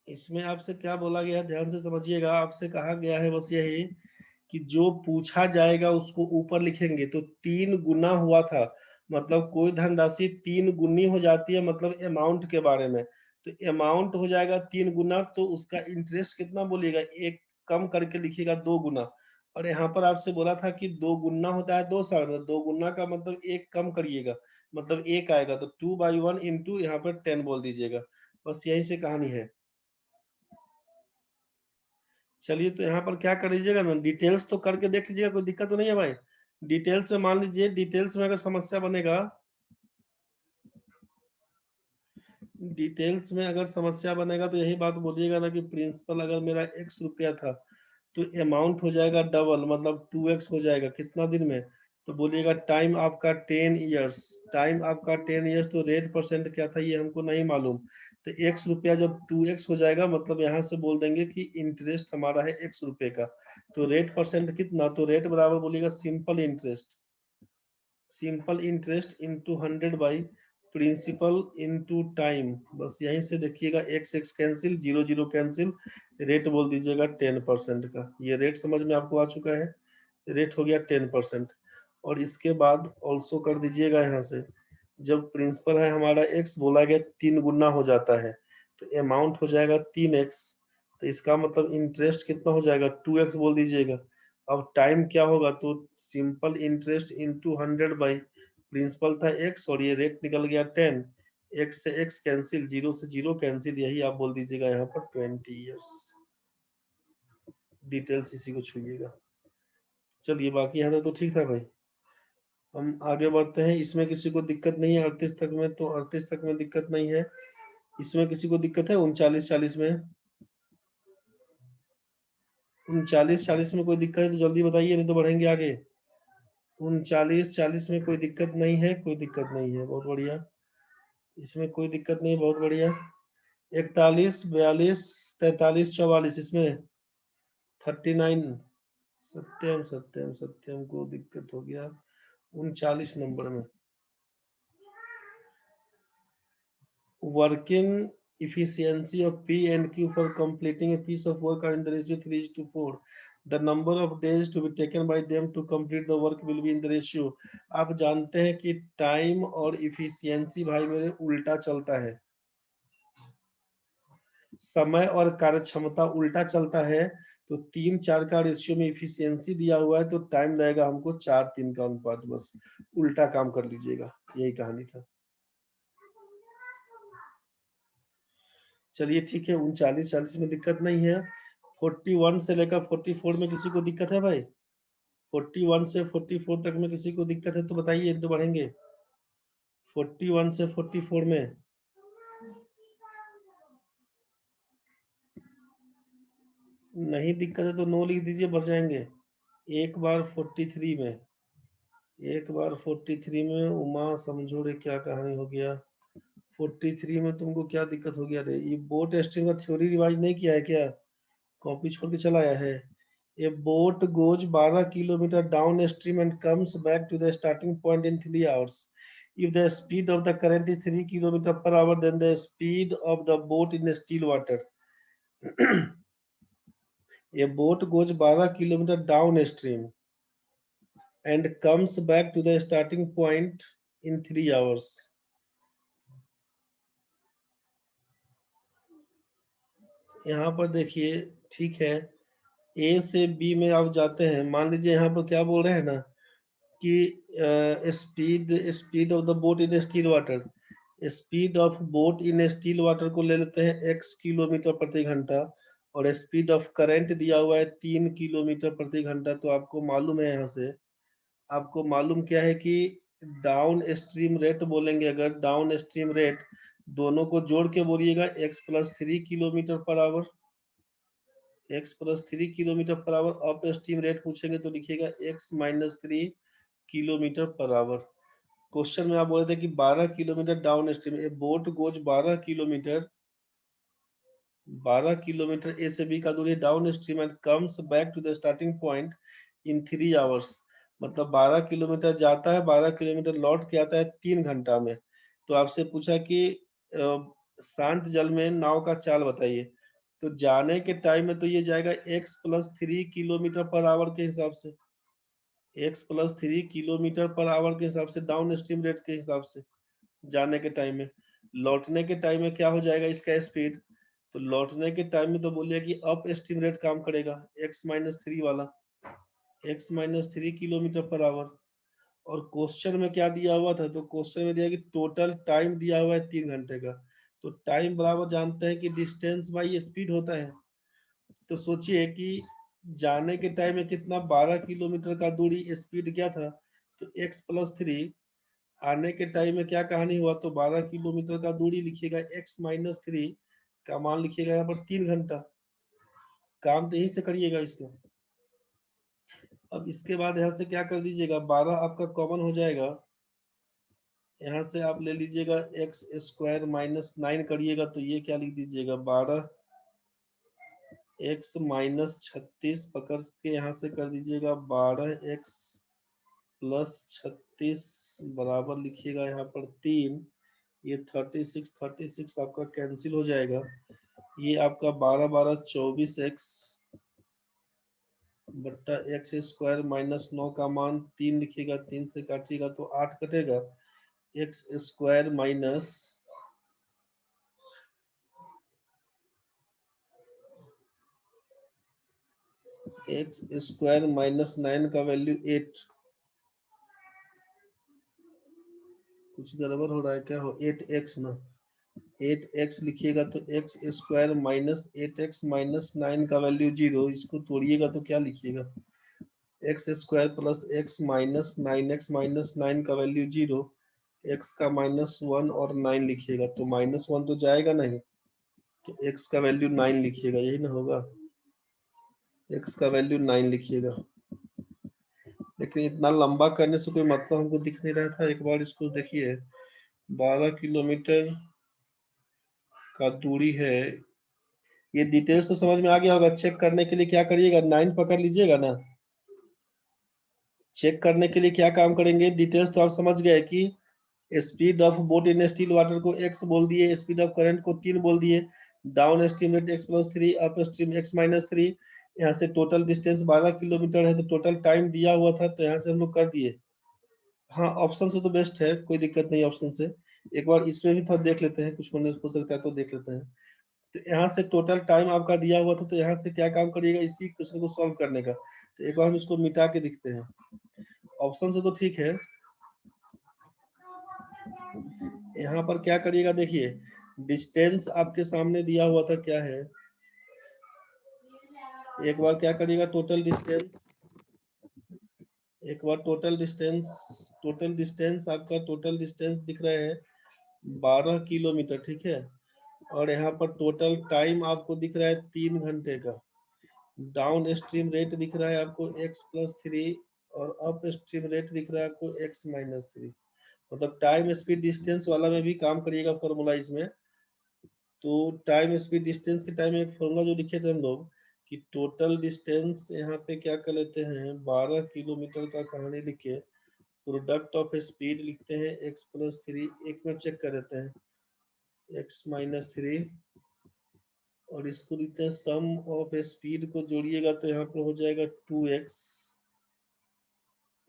इसमें आपसे क्या बोला गया, ध्यान से समझिएगा। आपसे कहा गया है बस यही कि जो पूछा जाएगा उसको ऊपर लिखेंगे। तो 3 गुना हुआ था, मतलब कोई धनराशि 3 गुनी हो जाती है, मतलब अमाउंट के बारे में। तो अमाउंट हो जाएगा 3 गुना, तो उसका इंटरेस्ट कितना बोलिएगा, एक कम करके लिखिएगा 2 गुना। और यहाँ पर आपसे बोला था कि 2 गुना होता है 2 साल में, 2 गुना का मतलब एक कम करिएगा, मतलब एक आएगा। तो 2/1 इंटू यहाँ पर 10 बोल दीजिएगा। बस यही से कहानी है। चलिए, तो यहाँ पर क्या कर लीजिएगा ना, डिटेल्स तो करके देख लीजिएगा, कोई दिक्कत तो नहीं है भाई। डिटेल्स में मान लीजिए, डिटेल्स में अगर समस्या बनेगा, डिटेल्स में अगर समस्या बनेगा तो यही बात बोलिएगा ना कि प्रिंसिपल अगर मेरा x रुपया था, तो अमाउंट हो जाएगा डबल, मतलब 2x हो जाएगा कितना दिन में। तो बोलिएगा टाइम आपका 10 ईयर्स, टाइम आपका 10 ईयर्स। तो रेट परसेंट क्या था ये हमको नहीं मालूम। तो x रुपया जब 2x हो जाएगा, मतलब यहाँ से बोल देंगे कि इंटरेस्ट हमारा है x रुपये का। तो रेट परसेंट कितना, तो रेट बराबर बोलिएगा simple interest, simple interest into 100 by principal into time. बस यहीं से देखिएगा, x x cancel, zero zero cancel, rate बोल दीजिएगा 10% का। ये रेट समझ में आपको आ चुका है, रेट हो गया 10%। और इसके बाद ऑल्सो कर दीजिएगा यहाँ से, जब प्रिंसिपल है हमारा एक्स, बोला गया 3 गुना हो जाता है, तो अमाउंट हो जाएगा 3x। तो इसका मतलब इंटरेस्ट कितना हो जाएगा, 2x बोल दीजिएगा। अब टाइम क्या होगा, तो simple interest into 100 by principal था x, और ये रेट निकल गया 10। x से x कैंसिल, जीरो से जीरो कैंसिल, यही आप बोल दीजिएगा यहाँ पर 20 ईयर्स। डिटेल्स इसी को छूइएगा। चलिए, बाकी यहाँ तक तो ठीक था भाई। हम आगे बढ़ते हैं। इसमें किसी को दिक्कत नहीं है 38 तक में, तो 38 तक में दिक्कत नहीं है। इसमें किसी को दिक्कत है 39 40 में? 39 40 में कोई दिक्कत है तो जल्दी बताइए, नहीं तो बढ़ेंगे आगे। 39 40 में कोई दिक्कत नहीं है, कोई दिक्कत नहीं है, बहुत बढ़िया। इसमें कोई दिक्कत नहीं, बहुत बढ़िया। 41 42 43 44 इसमें 39। सत्यम सत्यम सत्यम को दिक्कत हो गया 39 नंबर में। Working efficiency of P and Q for completing a piece of work are in the ratio 3:4. The number of days to be taken by them to complete the work will be in the ratio. आप जानते हैं कि time और efficiency भाई मेरे उल्टा चलता है, समय और कार्यक्षमता उल्टा चलता है। तो 3:4 का रेशियो में इफिशियंसी दिया हुआ है, तो टाइम लगेगा हमको 4:3 का अनुपात। बस उल्टा काम कर लीजिएगा, यही कहानी था। चलिए ठीक है, 39 40 में दिक्कत नहीं है। 41 से लेकर 44 में किसी को दिक्कत है भाई? 41 से 44 तक में किसी को दिक्कत है तो बताइए, तो बढ़ेंगे। 41 से 44 में नहीं दिक्कत है तो नो लिख दीजिए, बढ़ जाएंगे। एक बार 43 में, एक बार 43 में उमा समझो रे क्या कहानी हो गया। 43 में तुमको क्या दिक्कत हो गया रे? ये बोट स्ट्रीम का थ्योरी रिवाइज नहीं किया है क्या? कॉपी छोड़ के चला आया है। A boat goes 12 kilometer downstream and comes back to the starting point in 3 hours. If the speed of the current is 3 kilometer per hour, then the speed of the boat in still water. A boat goes 12 kilometer downstream and comes back to the starting point in 3 hours. यहाँ पर देखिए, ठीक है, ए से B में आप जाते हैं। मान लीजिए यहाँ पर क्या बोल रहे हैं ना कि speed speed of the boat in still water, speed of boat in still water को ले लेते हैं x किलोमीटर प्रति घंटा, और स्पीड ऑफ करंट दिया हुआ है 3 किलोमीटर प्रति घंटा। तो आपको मालूम है, यहाँ से आपको मालूम क्या है कि डाउन स्ट्रीम रेट बोलेंगे, अगर डाउन स्ट्रीम रेट दोनों को जोड़ के बोलिएगा x+3 kilometre per hour, x+3 kilometre per hour. Up stream rate पूछेंगे तो लिखिएगा x-3 kilometre per hour. Question में आप बोले थे कि 12 kilometre downstream, a boat goes 12 kilometre, 12 kilometre A से बी का दूरी downstream and comes back to the starting point in 3 hours. मतलब 12 किलोमीटर जाता है, 12 किलोमीटर लौट के आता है 3 घंटा में। तो आपसे पूछा कि शांत जल में नाव का चाल बताइए। तो जाने के टाइम में तो ये जाएगा x + 3 किलोमीटर पर आवर के हिसाब से, x + 3 किलोमीटर पर आवर के हिसाब से, डाउन स्ट्रीम रेट के हिसाब से जाने के टाइम में। लौटने के टाइम में क्या हो जाएगा इसका स्पीड, तो लौटने के टाइम में तो बोलिए कि अप स्ट्रीम रेट काम करेगा, x - 3 वाला, x - 3 किलोमीटर पर आवर। और क्वेश्चन में क्या दिया हुआ था, तो क्वेश्चन में दिया कि टोटल टाइम दिया हुआ है 3 घंटे का। तो टाइम बराबर जानते हैं कि डिस्टेंस बाई स्पीड होता है। तो सोचिए कि जाने के टाइम में कितना, 12 किलोमीटर का दूरी स्पीड क्या था, तो x + 3। आने के टाइम में क्या कहानी हुआ, तो 12 किलोमीटर का दूरी लिखिएगा, x - 3 का मान लिखिएगा यहाँ पर 3 घंटा। काम तो यही से करिएगा इसका। अब इसके बाद यहाँ से क्या कर दीजिएगा, 12 आपका कॉमन हो जाएगा, यहाँ से आप ले लीजिएगा x² - 9 करिएगा, तो ये क्या लिख दीजिएगा, 12 x - 36 पकड़ के यहाँ से कर दीजिएगा 12x + 36 बराबर लिखिएगा यहाँ पर 3। ये 36 आपका कैंसिल हो जाएगा। ये आपका 12 12 24x बट्टा x² - 9 का मान 3 लिखिएगा, 3 से काटिएगा तो 8 कटेगा। x² माइनस x² - 9 का वैल्यू 8। कुछ गड़बड़ हो रहा है क्या, हो 8x ना, 8x लिखिएगा तो x² - 8x - 9 का वैल्यू 0। इसको तोड़िएगा तो क्या लिखिएगा, x² + x - 9x - 9 का वैल्यू 0, x का -1 और 9 लिखिएगा, तो -1 तो जाएगा नहीं, तो x का वैल्यू 9 लिखिएगा, यही ना होगा, x का वैल्यू 9 लिखिएगा। लेकिन इतना लंबा करने से कोई मतलब हमको दिख नहीं रहा था। एक बार इसको देखिए, 12 किलोमीटर का दूरी है, ये डिटेल्स तो समझ में आ गया होगा। चेक करने के लिए क्या करिएगा, 9 पकड़ लीजिएगा ना, चेक करने के लिए क्या काम करेंगे, डिटेल्स तो आप समझ गए कि speed of boat in still water को x बोल दिए, स्पीड ऑफ करंट को 3 बोल दिए, down stream rate x + 3, up stream x - 3। यहाँ से टोटल डिस्टेंस 12 किलोमीटर है, तो टोटल टाइम दिया हुआ था, तो यहाँ से हम लोग कर दिए। हाँ, ऑप्शन से तो बेस्ट है, कोई दिक्कत नहीं ऑप्शन से। एक बार इसमें भी थोड़ा देख लेते हैं, कुछ होने हो सकता है तो देख लेते हैं। तो यहाँ से टोटल टाइम आपका दिया हुआ था, तो यहाँ से क्या काम करिएगा, इसी क्वेश्चन को सॉल्व करने का। तो एक बार हम इसको मिटा के दिखते हैं। ऑप्शन से तो ठीक है, यहाँ पर क्या करिएगा, देखिए डिस्टेंस आपके सामने दिया हुआ था क्या है, एक बार क्या करिएगा, टोटल डिस्टेंस, एक बार टोटल डिस्टेंस आपका टोटल डिस्टेंस दिख रहा है 12 किलोमीटर, ठीक है। और यहाँ पर टोटल टाइम आपको दिख रहा है 3 घंटे का। डाउन स्ट्रीम रेट दिख रहा है आपको x + 3 और अप स्ट्रीम रेट दिख रहा है आपको x - 3। मतलब टाइम स्पीड डिस्टेंस वाला में भी काम करिएगा फॉर्मूला इसमें। तो टाइम स्पीड डिस्टेंस के टाइम एक फॉर्मूला जो लिखे थे हम लोग, कि टोटल डिस्टेंस यहाँ पे क्या कर लेते हैं, 12 किलोमीटर का कहानी लिखे, प्रोडक्ट ऑफ स्पीड लिखते हैं x + 3, एक मिनट चेक कर लेते हैं, x - 3 और इसको लिखते हैं सम ऑफ स्पीड को जोड़िएगा तो यहाँ पर हो जाएगा 2x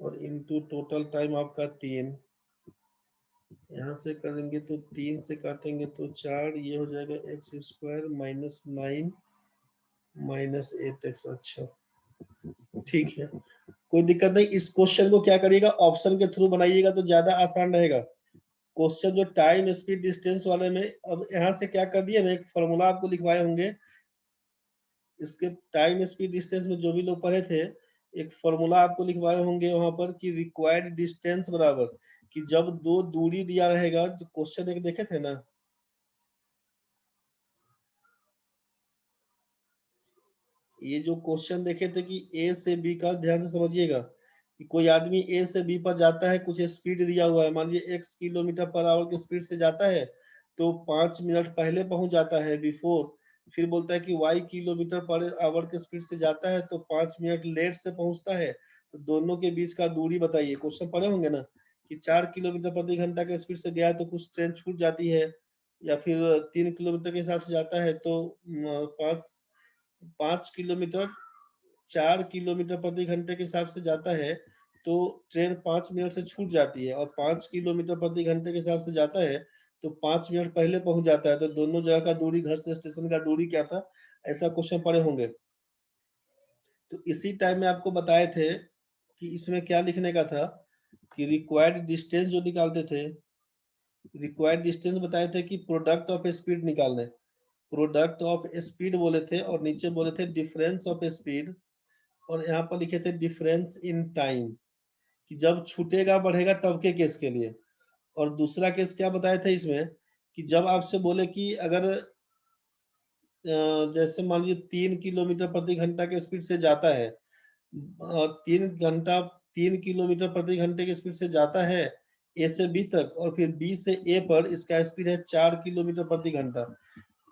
और इनटू टोटल टाइम आपका 3। यहाँ से करेंगे तो 3 से काटेंगे तो 4, ये हो जाएगा x² - 9 - 8x। अच्छा ठीक है, कोई दिक्कत नहीं। इस क्वेश्चन को क्या करिएगा, ऑप्शन के थ्रू बनाइएगा तो ज्यादा आसान रहेगा। क्वेश्चन जो टाइम स्पीड डिस्टेंस वाले में, अब यहाँ से क्या कर दिया ना, एक फॉर्मूला आपको लिखवाए होंगे, इसके टाइम स्पीड डिस्टेंस में जो भी लोग पढ़े थे, एक फॉर्मूला आपको लिखवाए होंगे वहां पर कि रिक्वायर्ड डिस्टेंस बराबर, कि जब दो दूरी दिया रहेगा, जो क्वेश्चन एक देखे थे ना, ये जो क्वेश्चन देखे थे कि ए से बी का, ध्यान से समझिएगा, कि कोई आदमी ए से बी पर जाता है, कुछ स्पीड दिया हुआ है, मान लीजिए x किलोमीटर पर आवर की स्पीड से जाता है, तो 5 मिनट पहले पहुंच जाता है, बिफोर। फिर बोलता है कि y किलोमीटर पर आवर की स्पीड से जाता है, तो 5 मिनट लेट से पहुंचता है, तो दोनों के बीच का दूरी बताइए। क्वेश्चन पढ़े होंगे ना, कि 4 किलोमीटर प्रति घंटा के स्पीड से गया तो कुछ ट्रेन छूट जाती है, या फिर 3 किलोमीटर के हिसाब से जाता है तो 5 किलोमीटर 4 किलोमीटर प्रति घंटे के हिसाब से जाता है तो ट्रेन 5 मिनट से छूट जाती है, और 5 किलोमीटर प्रति घंटे के हिसाब से जाता है तो 5 मिनट पहले पहुंच जाता है। तो दोनों जगह का दूरी, घर से स्टेशन का दूरी क्या था, ऐसा क्वेश्चन पढ़े होंगे। तो इसी टाइम में आपको बताए थे कि इसमें क्या लिखने का था कि रिक्वायर्ड डिस्टेंस जो निकालते थे, रिक्वायर्ड डिस्टेंस बताए थे कि प्रोडक्ट ऑफ स्पीड निकालने, प्रोडक्ट ऑफ स्पीड बोले थे, और नीचे बोले थे डिफरेंस ऑफ स्पीड, और यहाँ पर लिखे थे डिफरेंस इन टाइम, कि जब छूटेगा बढ़ेगा तब के केस के लिए। और दूसरा केस क्या बताए थे इसमें कि जब आपसे बोले कि अगर जैसे मान लीजिए 3 किलोमीटर प्रति घंटा के स्पीड से जाता है, 3 किलोमीटर प्रति घंटे की स्पीड से जाता है ए से बी तक, और फिर बी से ए पर इसका स्पीड है 4 किलोमीटर प्रति घंटा,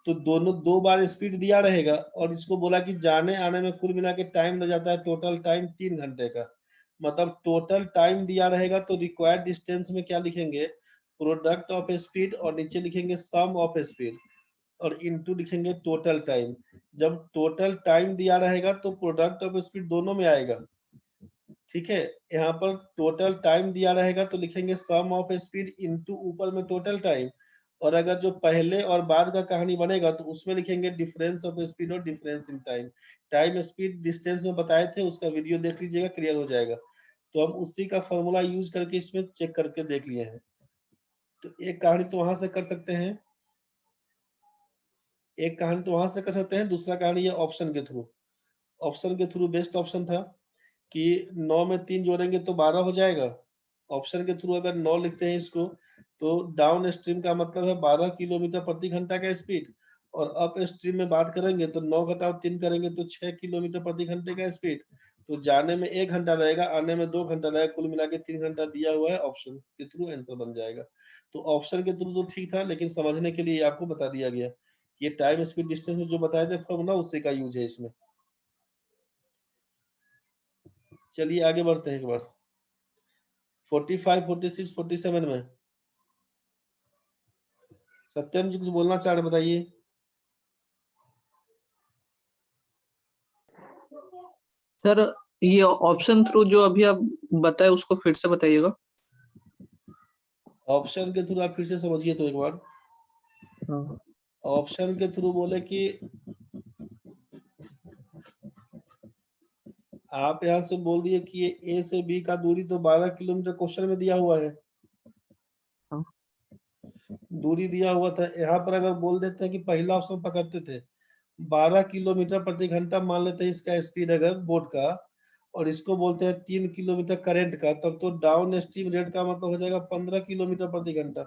तो दोनों 2 बार स्पीड दिया रहेगा, और इसको बोला कि जाने आने में कुल मिला के टाइम लग जाता है टोटल टाइम 3 घंटे का। मतलब टोटल टाइम दिया रहेगा तो रिक्वायर्ड डिस्टेंस में क्या लिखेंगे, प्रोडक्ट ऑफ स्पीड, और नीचे लिखेंगे सम ऑफ स्पीड, और इनटू लिखेंगे टोटल टाइम। जब टोटल टाइम दिया रहेगा तो प्रोडक्ट ऑफ स्पीड दोनों में आएगा, ठीक है। यहाँ पर टोटल टाइम दिया रहेगा तो लिखेंगे सम ऑफ स्पीड इनटू ऊपर में टोटल टाइम, और अगर जो पहले और बाद का कहानी बनेगा तो उसमें लिखेंगे डिफरेंस ऑफ स्पीड और difference in time. Time speed distance में बताए थे, उसका वीडियो देख लीजिएगा, क्लियर हो जाएगा। तो हम उसी का फॉर्मूला यूज करके इसमें चेक करके देख लिए हैं। तो एक कहानी तो वहां से कर सकते हैं, एक कहानी तो वहां से कर सकते हैं, दूसरा कहानी है ऑप्शन के थ्रू। ऑप्शन के थ्रू बेस्ट ऑप्शन था कि 9 में 3 जोड़ेंगे तो 12 हो जाएगा। ऑप्शन के थ्रू अगर 9 लिखते हैं इसको, तो डाउन स्ट्रीम का मतलब है 12 किलोमीटर प्रति घंटा का स्पीड, और अप स्ट्रीम में बात करेंगे तो 9 घटाओ 3 करेंगे तो 6 किलोमीटर प्रति घंटे का स्पीड। तो जाने में 1 घंटा रहेगा, आने में 2 घंटा रहेगा, कुल मिला के 3 घंटा दिया हुआ है, ऑप्शन के थ्रू आंसर बन जाएगा। तो ऑप्शन के थ्रू तो ठीक था, लेकिन समझने के लिए आपको बता दिया गया। ये टाइम स्पीड डिस्टेंस में जो बताए थे फॉर्मूला, उसी का यूज है इसमें। चलिए आगे बढ़ते हैं एक बार 45, 46, 47 में। सत्यम जी कुछ बोलना चाह रहे, बताइए। सर ये ऑप्शन थ्रू जो अभी आप बताए उसको फिर से बताइएगा। ऑप्शन के थ्रू आप फिर से समझिए तो एक बार। हाँ। ऑप्शन के थ्रू बोले कि आप यहाँ से बोल दिए कि ये ए से बी का दूरी तो 12 किलोमीटर क्वेश्चन में दिया हुआ है, हाँ। दूरी दिया हुआ था। यहाँ पर अगर बोल देते हैं कि पहला ऑप्शन पकड़ते थे 12 किलोमीटर प्रति घंटा मान लेते हैं इसका स्पीड अगर बोट का, और इसको बोलते हैं 3 किलोमीटर करंट का, तब तो डाउन स्ट्रीम रेट का मतलब हो जाएगा 15 किलोमीटर प्रति घंटा,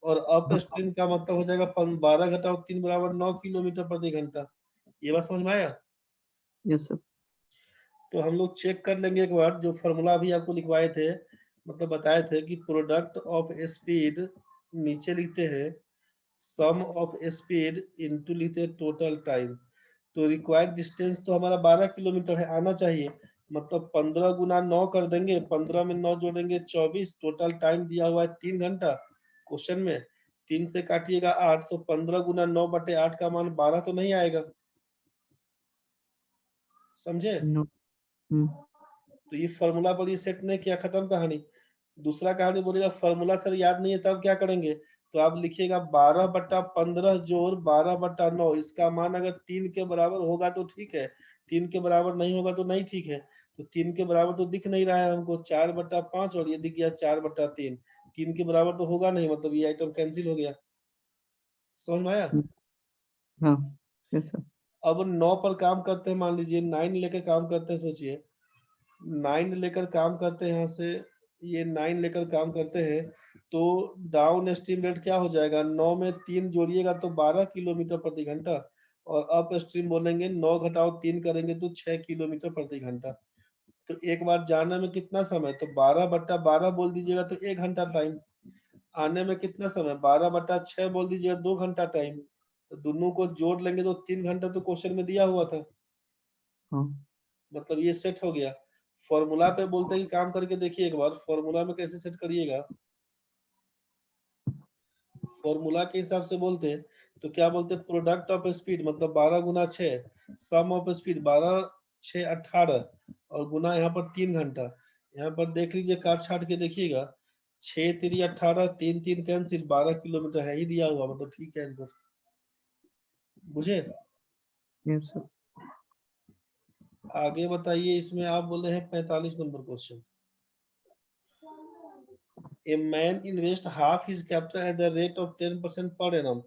और अप स्ट्रीम का मतलब हो जाएगा 12 घटाओ 3 बराबर 9 किलोमीटर प्रति घंटा। ये बात समझ में आया? Yes sir. तो हम लोग चेक कर लेंगे एक बार, जो फॉर्मूला अभी आपको लिखवाए थे, मतलब बताए थे कि प्रोडक्ट ऑफ स्पीड, नीचे लिखते हैं सम ऑफ स्पीड इनटू लिखते हैं टोटल टाइम। तो रिक्वायर्ड डिस्टेंस तो हमारा 12 किलोमीटर है, आना चाहिए, मतलब 15 गुना 9 कर देंगे, 15 में 9 जोड़ेंगे 24, टोटल टाइम दिया हुआ है 3 घंटा क्वेश्चन में, 3 से काटिएगा 8, तो 15 गुना 9 बटे 8 का मान 12 तो नहीं आएगा, समझे? तो ये फॉर्मूला पर ये सेट नहीं किया, खत्म कहानी। दूसरा कहानी बोलेगा फॉर्मूला सर याद नहीं है, तब क्या करेंगे, तो आप लिखिएगा 12/15 जोड़ 12/9, इसका मान अगर 3 के बराबर होगा तो ठीक है, 3 के बराबर नहीं होगा तो नहीं ठीक है। तो 3 के बराबर तो दिख नहीं रहा है हमको, 4/5, और ये दिख गया 4/3, 3 के बराबर तो होगा नहीं, मतलब ये आइटम कैंसिल हो गया। समझ में आया? हाँ। Yes sir. अब 9 पर काम करते हैं, मान लीजिए 9 लेकर काम करते हैं, सोचिए 9 लेकर काम करते हैं, यहाँ से ये 9 लेकर काम करते हैं, तो डाउन स्ट्रीम रेट क्या हो जाएगा, 9 में 3 जोड़िएगा तो 12 किलोमीटर प्रति घंटा, और अप स्ट्रीम बोलेंगे 9 घटाओ 3 करेंगे तो 6 किलोमीटर प्रति घंटा। तो एक बार जाने में कितना समय, तो 12/12 बोल दीजिएगा तो 1 घंटा टाइम, आने में कितना समय 12/6 बोल दीजिएगा 2 घंटा टाइम, तो दोनों को जोड़ लेंगे तो 3 घंटा तो क्वेश्चन में दिया हुआ था, हाँ। मतलब ये सेट हो गया। फॉर्मूला पे बोलते हैं कि काम करके देखिए एक बार, फॉर्मूला में कैसे सेट करिएगा। फॉर्मूला के हिसाब से बोलते तो क्या बोलते, प्रोडक्ट ऑफ स्पीड मतलब 12 गुना 6, सम ऑफ स्पीड 12 6 18 और गुना यहाँ पर 3 घंटा। यहाँ पर देख लीजिए, काट छाट के देखिएगा, 6 3 18, 3 3 कैंसिल, 12 किलोमीटर है ही दिया हुआ, मतलब ठीक है आंसर। बुझे? Yes sir. आगे बताइए, इसमें आप बोल रहे हैं 45 number question. A man invest half his capital at the rate of 10% per annum,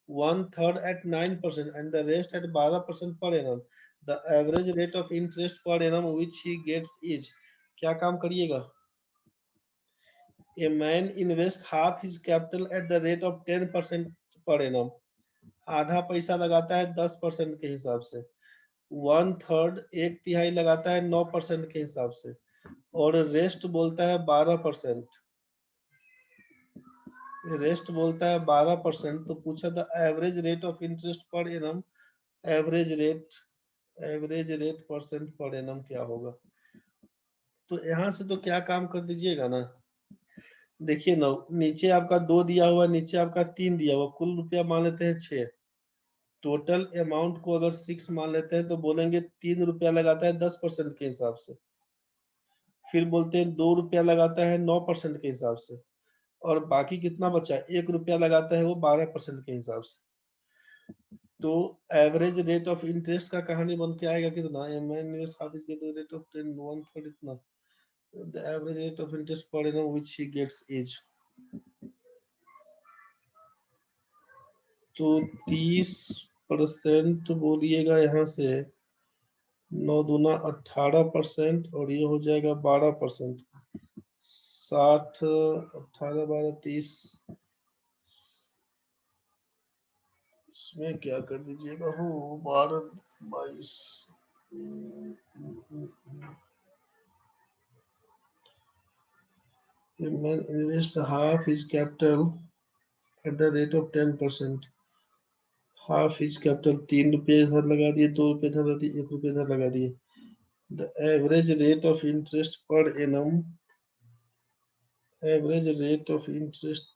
1/3 at 9%, and the rest at 12% per annum. The average rate of interest per annum which he gets is, क्या काम करिएगा? A man invest half his capital at the rate of 10% per annum. आधा पैसा लगाता है 10% के हिसाब से, 1/3 एक तिहाई लगाता है 9% के हिसाब से, और रेस्ट बोलता है 12%। रेस्ट बोलता है 12%। तो पूछा था average rate of interest per annum, average rate percent per annum क्या होगा? तो यहाँ से तो क्या काम कर दीजिएगा ना, देखिए ना, नीचे आपका 2 दिया हुआ, नीचे आपका 3 दिया हुआ, कुल रुपया मान लेते हैं 6, टोटल अमाउंट को अगर 6 मान लेते हैं तो बोलेंगे 3 रुपया लगाता है 10% के हिसाब से, फिर बोलते हैं 2 रुपया लगाता है 9% के हिसाब से, और बाकी कितना बचा, 1 रुपया लगाता है वो 12% के हिसाब से। तो एवरेज रेट ऑफ इंटरेस्ट का कहानी बन के आएगा कितना, रेट ऑफ 10 1/3 इतना, the average rate of interest per annum which he gets is, तो 30% बोलिएगा यहाँ से, 9 दूना 18%, और ये हो जाएगा 12%, 60 18 12 30, इसमें क्या कर दीजिएगा, हो 12 22, A man invest half his capital at the rate of 10%, half his capital, 3 रुपये इधर लगा दिए, 2 रुपये इधर लगा दिए, 1 रुपये इधर लगा दिए। The average rate of interest per annum, average rate of interest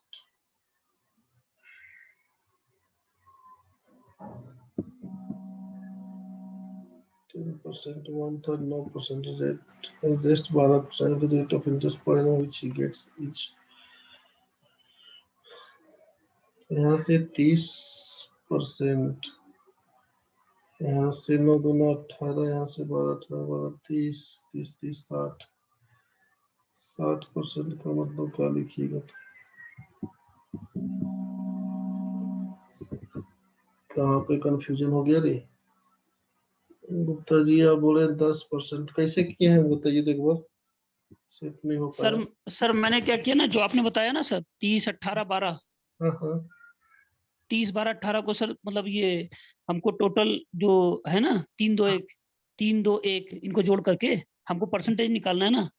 10%, 1/3 9% rate, interest 12%, average rate of interest per annum which he gets each, यहाँ से 30%, यहाँ से 9 दूना 18, यहाँ से 12 18 12 30 30 30 60, 60% का मतलब क्या लिखिएगा, कहाँ पे कंफ्यूजन हो गया रे गुप्ता जी? आप बोले 10%, कैसे किए हैं बताइए तो एक बार, सेट नहीं हो पाया। सर मैंने क्या किया ना, जो आपने बताया ना सर 30 18 12, हाँ हाँ 30 12 18 को सर, मतलब ये हमको टोटल जो है ना 3 2 1 इनको जोड़ करके हमको परसेंटेज निकालना है ना,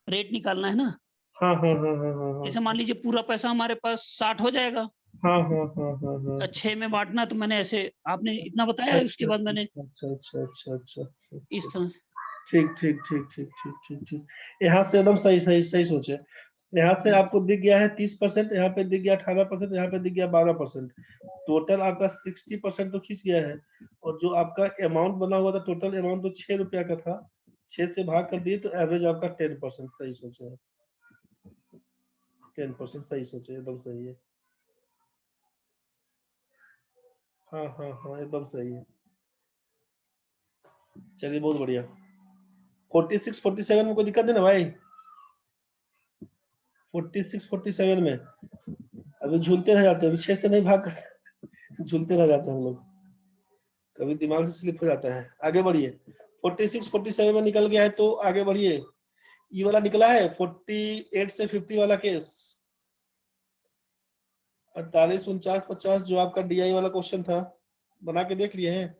रेट निकालना है ना। हाँ हाँ हाँ हाँ हाँ हाँ जैसे मान लीजिए पूरा पैसा हमारे पास 60 हो जाएगा, हाँ हाँ हाँ हाँ हाँ 6 में बांटना, तो मैंने ऐसे, आपने इतना बताया है, उसके बाद मैंने अच्छा अच्छा अच्छा अच्छा अच्छा इस अच्छा, तरह। ठीक ठीक ठीक ठीक ठीक ठीक ठीक, यहाँ से एकदम सही सही सही सोचे। यहाँ से आपको दिख गया है 30%, यहाँ पे दिख गया 18%, यहाँ पे दिख गया 12%, टोटल आपका 60% तो खींच गया है। और जो आपका अमाउंट बना हुआ था, टोटल अमाउंट तो 6 रुपया का था, 6 से भाग कर दिए तो एवरेज आपका 10%, सही सोचे हैं, 10% सही सोचे, एकदम सही है। हाँ हाँ हाँ एकदम सही है, चलिए बहुत बढ़िया। 46 47 में कोई दिक्कत है ना भाई? 46 47 में अभी झूलते रह जाते हैं, अभी 6 से नहीं भाग कर झूलते रह जाते हैं हम लोग, कभी दिमाग से स्लिप हो जाता है। आगे बढ़िए, 46 47 में निकल गया है तो आगे बढ़िए। ये वाला निकला है 48 से 50 वाला केस, 48 49 50 जो आपका डीआई वाला क्वेश्चन था, बना के देख लिए हैं?